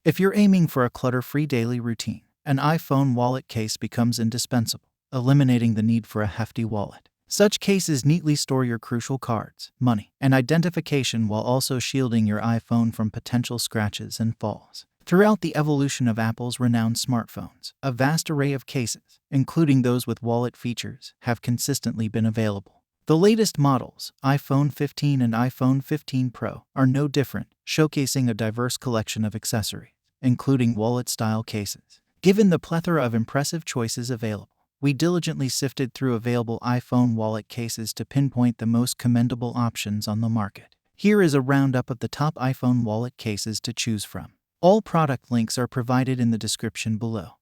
If you're aiming for a clutter-free daily routine, an iPhone wallet case becomes indispensable, eliminating the need for a hefty wallet. Such cases neatly store your crucial cards, money, and identification while also shielding your iPhone from potential scratches and falls. Throughout the evolution of Apple's renowned smartphones, a vast array of cases, including those with wallet features, have consistently been available. The latest models, iPhone 15 and iPhone 15 Pro, are no different, showcasing a diverse collection of accessories, including wallet-style cases. Given the plethora of impressive choices available, we diligently sifted through available iPhone wallet cases to pinpoint the most commendable options on the market. Here is a roundup of the top iPhone wallet cases to choose from. All product links are provided in the description below.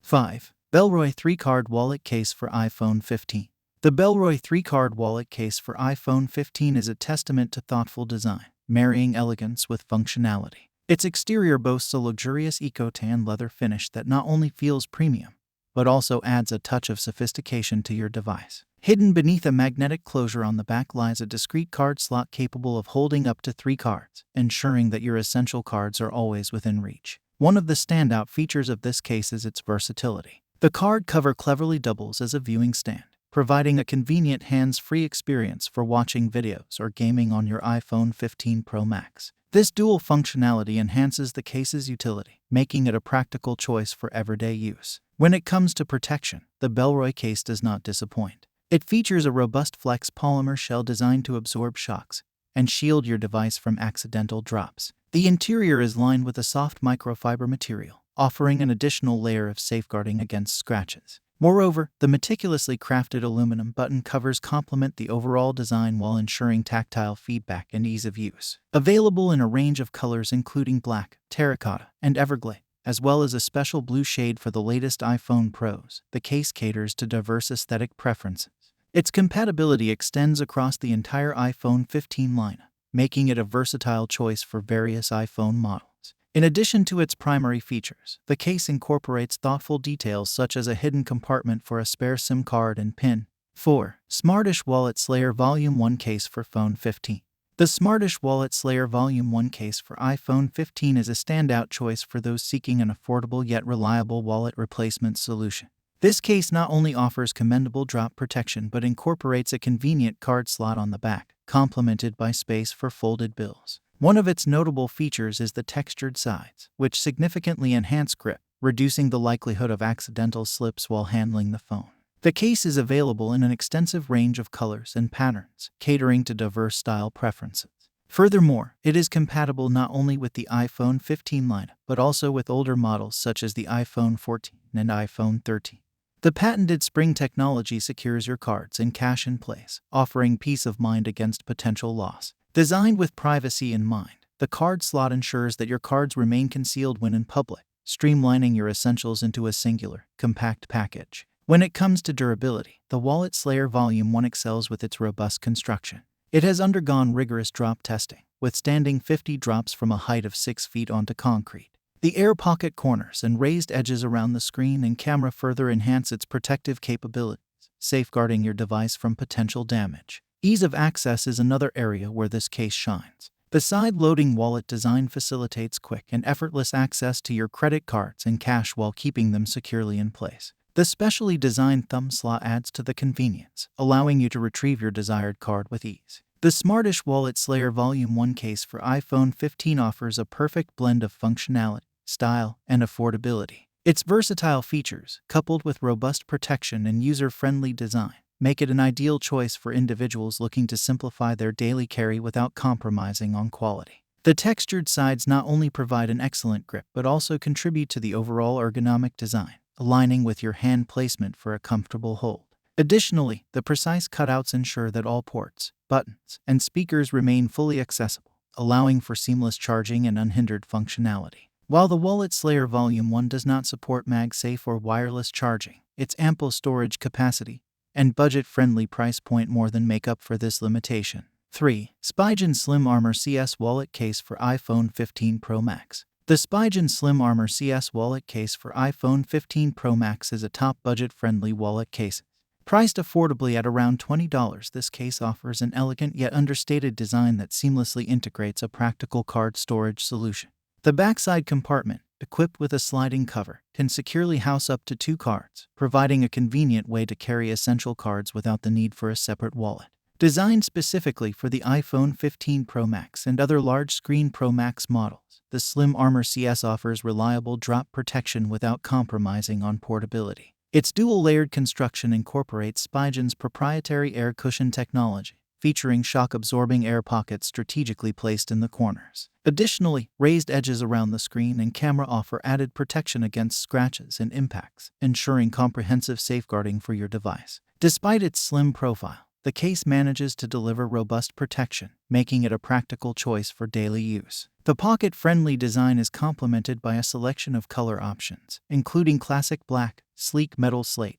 5. Bellroy 3-Card Wallet Case for iPhone 15. The Bellroy 3-Card Wallet Case for iPhone 15 is a testament to thoughtful design, marrying elegance with functionality. Its exterior boasts a luxurious eco-tan leather finish that not only feels premium, but also adds a touch of sophistication to your device. Hidden beneath a magnetic closure on the back lies a discreet card slot capable of holding up to 3 cards, ensuring that your essential cards are always within reach. One of the standout features of this case is its versatility. The card cover cleverly doubles as a viewing stand, providing a convenient hands-free experience for watching videos or gaming on your iPhone 15 Pro Max. This dual functionality enhances the case's utility, making it a practical choice for everyday use. When it comes to protection, the Bellroy case does not disappoint. It features a robust flex polymer shell designed to absorb shocks and shield your device from accidental drops. The interior is lined with a soft microfiber material, offering an additional layer of safeguarding against scratches. Moreover, the meticulously crafted aluminum button covers complement the overall design while ensuring tactile feedback and ease of use. Available in a range of colors including black, terracotta, and everglade, as well as a special blue shade for the latest iPhone Pros, the case caters to diverse aesthetic preferences. Its compatibility extends across the entire iPhone 15 lineup, making it a versatile choice for various iPhone models. In addition to its primary features, the case incorporates thoughtful details such as a hidden compartment for a spare SIM card and PIN. 4. Smartish Wallet Slayer Volume 1 Case for iPhone 15. The Smartish Wallet Slayer Volume 1 case for iPhone 15 is a standout choice for those seeking an affordable yet reliable wallet replacement solution. This case not only offers commendable drop protection but incorporates a convenient card slot on the back, complemented by space for folded bills. One of its notable features is the textured sides, which significantly enhance grip, reducing the likelihood of accidental slips while handling the phone. The case is available in an extensive range of colors and patterns, catering to diverse style preferences. Furthermore, it is compatible not only with the iPhone 15 lineup, but also with older models such as the iPhone 14 and iPhone 13. The patented spring technology secures your cards and cash in place, offering peace of mind against potential loss. Designed with privacy in mind, the card slot ensures that your cards remain concealed when in public, streamlining your essentials into a singular, compact package. When it comes to durability, the Wallet Slayer Volume 1 excels with its robust construction. It has undergone rigorous drop testing, withstanding 50 drops from a height of 6 feet onto concrete. The air pocket corners and raised edges around the screen and camera further enhance its protective capabilities, safeguarding your device from potential damage. Ease of access is another area where this case shines. The side-loading wallet design facilitates quick and effortless access to your credit cards and cash while keeping them securely in place. The specially designed thumb slot adds to the convenience, allowing you to retrieve your desired card with ease. The Smartish Wallet Slayer Volume 1 case for iPhone 15 offers a perfect blend of functionality, style, and affordability. Its versatile features, coupled with robust protection and user-friendly design, make it an ideal choice for individuals looking to simplify their daily carry without compromising on quality. The textured sides not only provide an excellent grip but also contribute to the overall ergonomic design, aligning with your hand placement for a comfortable hold. Additionally, the precise cutouts ensure that all ports, buttons, and speakers remain fully accessible, allowing for seamless charging and unhindered functionality. While the Wallet Slayer Volume 1 does not support MagSafe or wireless charging, its ample storage capacity and budget-friendly price point more than make up for this limitation. 3. Spigen Slim Armor CS Wallet Case for iPhone 15 Pro Max. The Spigen Slim Armor CS wallet case for iPhone 15 Pro Max is a top budget-friendly wallet case, Priced affordably at around $20, this case offers an elegant yet understated design that seamlessly integrates a practical card storage solution. The backside compartment, equipped with a sliding cover, can securely house up to 2 cards, providing a convenient way to carry essential cards without the need for a separate wallet. Designed specifically for the iPhone 15 Pro Max and other large-screen Pro Max models, the Slim Armor CS offers reliable drop protection without compromising on portability. Its dual-layered construction incorporates Spigen's proprietary air cushion technology, featuring shock-absorbing air pockets strategically placed in the corners. Additionally, raised edges around the screen and camera offer added protection against scratches and impacts, ensuring comprehensive safeguarding for your device. Despite its slim profile, the case manages to deliver robust protection, making it a practical choice for daily use. The pocket-friendly design is complemented by a selection of color options, including classic black, sleek metal slate,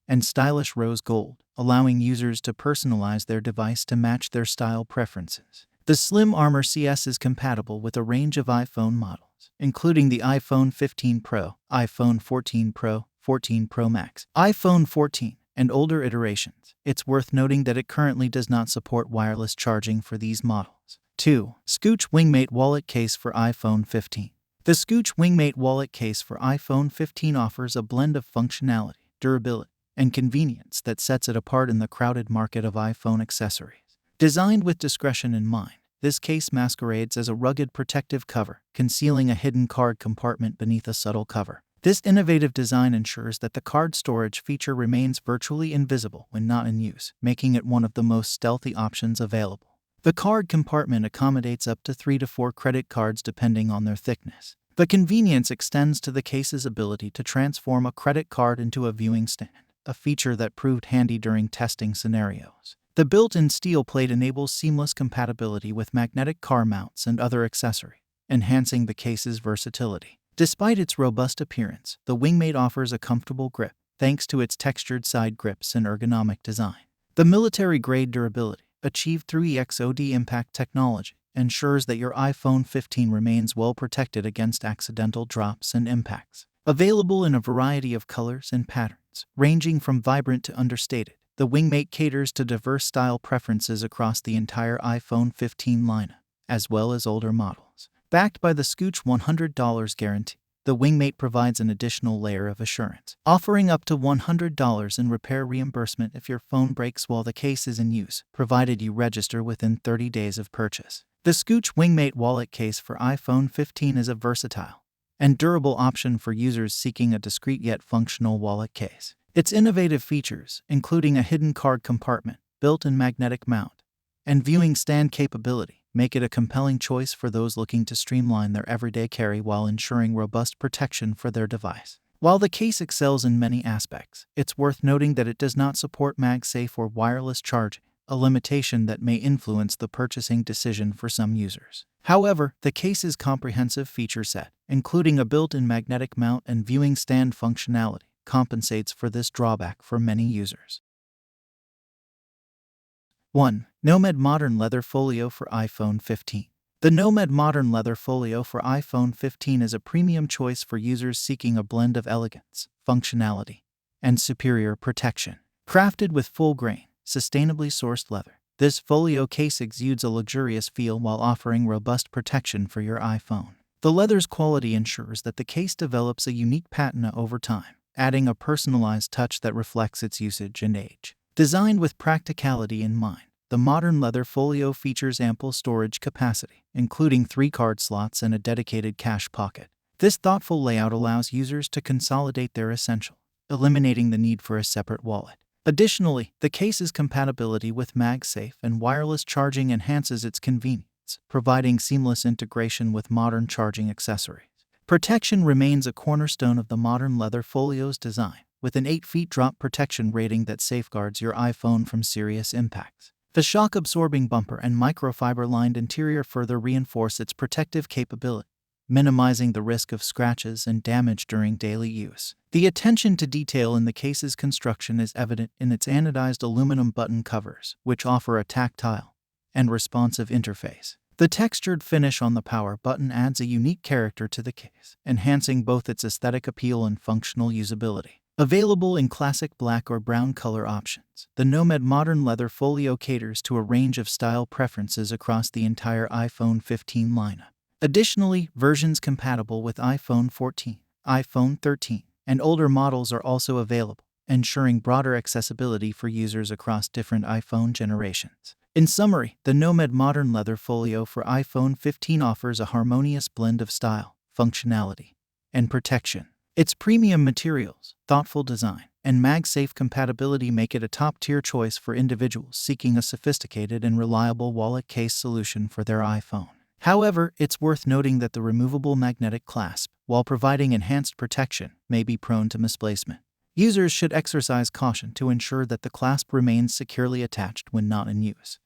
and stylish rose gold, allowing users to personalize their device to match their style preferences. The Slim Armor CS is compatible with a range of iPhone models, including the iPhone 15 Pro, iPhone 14 Pro, 14 Pro Max, iPhone 14, and older iterations. It's worth noting that it currently does not support wireless charging for these models. 2. Scooch Wingmate Wallet Case for iPhone 15. The Scooch Wingmate Wallet Case for iPhone 15 offers a blend of functionality, durability, and convenience that sets it apart in the crowded market of iPhone accessories. Designed with discretion in mind, this case masquerades as a rugged protective cover, concealing a hidden card compartment beneath a subtle cover. This innovative design ensures that the card storage feature remains virtually invisible when not in use, making it one of the most stealthy options available. The card compartment accommodates up to 3 to 4 credit cards depending on their thickness. The convenience extends to the case's ability to transform a credit card into a viewing stand, a feature that proved handy during testing scenarios. The built-in steel plate enables seamless compatibility with magnetic car mounts and other accessories, enhancing the case's versatility. Despite its robust appearance, the Wingmate offers a comfortable grip, thanks to its textured side grips and ergonomic design. The military-grade durability, achieved through EXOD impact technology, ensures that your iPhone 15 remains well protected against accidental drops and impacts. Available in a variety of colors and patterns, ranging from vibrant to understated, the Wingmate caters to diverse style preferences across the entire iPhone 15 lineup, as well as older models. Backed by the Scooch $100 guarantee, the Wingmate provides an additional layer of assurance, offering up to $100 in repair reimbursement if your phone breaks while the case is in use, provided you register within 30 days of purchase. The Scooch Wingmate Wallet Case for iPhone 15 is a versatile and durable option for users seeking a discreet yet functional wallet case. Its innovative features, including a hidden card compartment, built-in magnetic mount, and viewing stand capability, make it a compelling choice for those looking to streamline their everyday carry while ensuring robust protection for their device. While the case excels in many aspects, it's worth noting that it does not support magsafe or wireless charging, a limitation that may influence the purchasing decision for some users. However, the case's comprehensive feature set, including a built-in magnetic mount and viewing stand functionality, compensates for this drawback for many users. 1. Nomad Modern Leather Folio for iPhone 15. The Nomad Modern Leather Folio for iPhone 15 is a premium choice for users seeking a blend of elegance, functionality, and superior protection. Crafted with full-grain, sustainably sourced leather, this folio case exudes a luxurious feel while offering robust protection for your iPhone. The leather's quality ensures that the case develops a unique patina over time, adding a personalized touch that reflects its usage and age. Designed with practicality in mind, the modern leather folio features ample storage capacity, including 3 card slots and a dedicated cash pocket. This thoughtful layout allows users to consolidate their essentials, eliminating the need for a separate wallet. Additionally, the case's compatibility with MagSafe and wireless charging enhances its convenience, providing seamless integration with modern charging accessories. Protection remains a cornerstone of the modern leather folio's design, with an 8 feet drop protection rating that safeguards your iPhone from serious impacts. The shock-absorbing bumper and microfiber-lined interior further reinforce its protective capability, minimizing the risk of scratches and damage during daily use. The attention to detail in the case's construction is evident in its anodized aluminum button covers, which offer a tactile and responsive interface. The textured finish on the power button adds a unique character to the case, enhancing both its aesthetic appeal and functional usability. Available in classic black or brown color options, the Nomad Modern Leather Folio caters to a range of style preferences across the entire iPhone 15 lineup. Additionally, versions compatible with iPhone 14, iPhone 13, and older models are also available, ensuring broader accessibility for users across different iPhone generations. In summary, the Nomad Modern Leather Folio for iPhone 15 offers a harmonious blend of style, functionality, and protection. Its premium materials, thoughtful design, and magsafe compatibility make it a top-tier choice for individuals seeking a sophisticated and reliable wallet case solution for their iPhone. However, it's worth noting that the removable magnetic clasp, while providing enhanced protection, may be prone to misplacement. Users should exercise caution to ensure that the clasp remains securely attached when not in use.